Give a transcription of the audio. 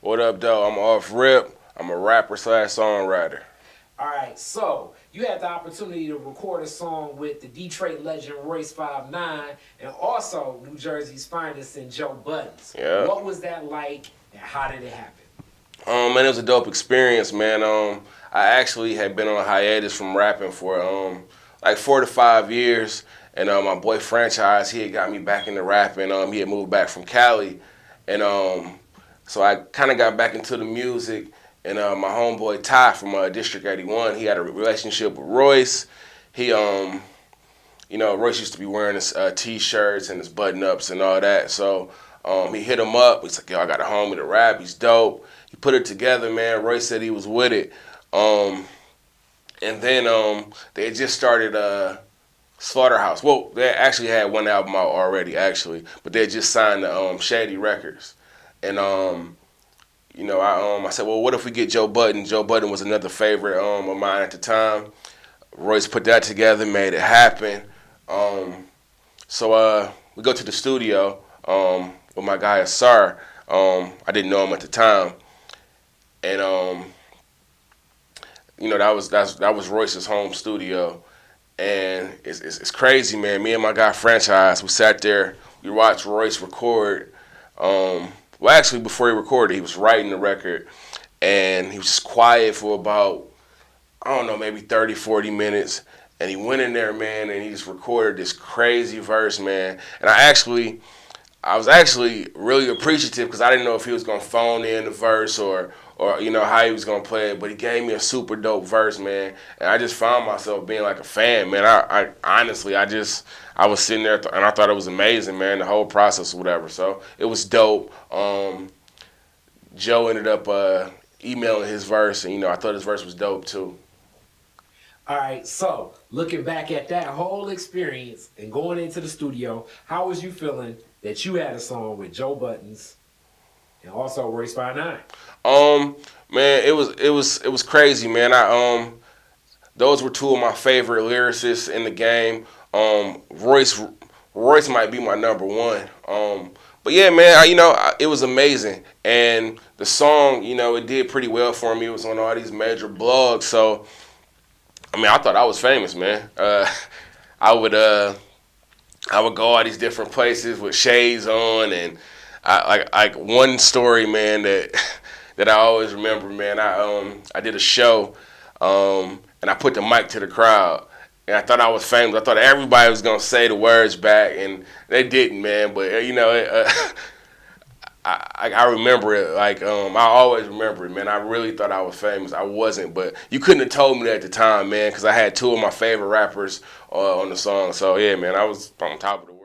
What up, though? I'm off rip. I'm a rapper slash songwriter. All right, so you had the opportunity to record a song with the Detroit legend Royce 5'9", and also New Jersey's finest in Joe Buddens. Yeah. What was that like, and how did it happen? Man, it was a dope experience, man. I actually had been on hiatus from rapping for like 4 to 5 years, and my boy Franchise, he had got me back into rapping. He had moved back from Cali, and so I kind of got back into the music. And my homeboy Ty from District 81, he had a relationship with Royce. He Royce used to be wearing his t-shirts and his button-ups and all that. So he hit him up. He's like, yo, I got a homie to rap. He's dope. He put it together, man. Royce said he was with it. And then they had just started Slaughterhouse. Well, they actually had one album out already, actually. But they had just signed to Shady Records. And I said, well, what if we get Joe Budden? Joe Budden was another favorite of mine at the time. Royce put that together, made it happen. So we go to the studio with my guy Asar. I didn't know him at the time, and that was Royce's home studio, and it's crazy, man. Me and my guy Franchise, we sat there, we watched Royce record. Well, actually, before he recorded, he was writing the record, and he was just quiet for about, I don't know, maybe 30, 40 minutes. And he went in there, man, and he just recorded this crazy verse, man. And I was actually really appreciative because I didn't know if he was going to phone in the verse or how he was going to play it. But he gave me a super dope verse, man. And I just found myself being like a fan, man. I honestly, I was sitting there and I thought it was amazing, man, the whole process or whatever. So it was dope. Joe ended up emailing his verse, and, I thought his verse was dope, too. All right, so looking back at that whole experience and going into the studio, how was you feeling that you had a song with Joe Buddens and also Royce 5'9"? Man, it was crazy, man. Those were two of my favorite lyricists in the game. Royce might be my number one. But yeah, man, it was amazing. And the song, it did pretty well for me. It was on all these major blogs. So, I thought I was famous, man. I would go all these different places with shades on, and like one story, man, that I always remember, man. I did a show, and I put the mic to the crowd. And I thought I was famous. I thought everybody was gonna say the words back, and they didn't, man. But I remember it. Like I always remember it, man. I really thought I was famous. I wasn't, but you couldn't have told me that at the time, man, because I had two of my favorite rappers on the song. So yeah, man, I was on top of the world.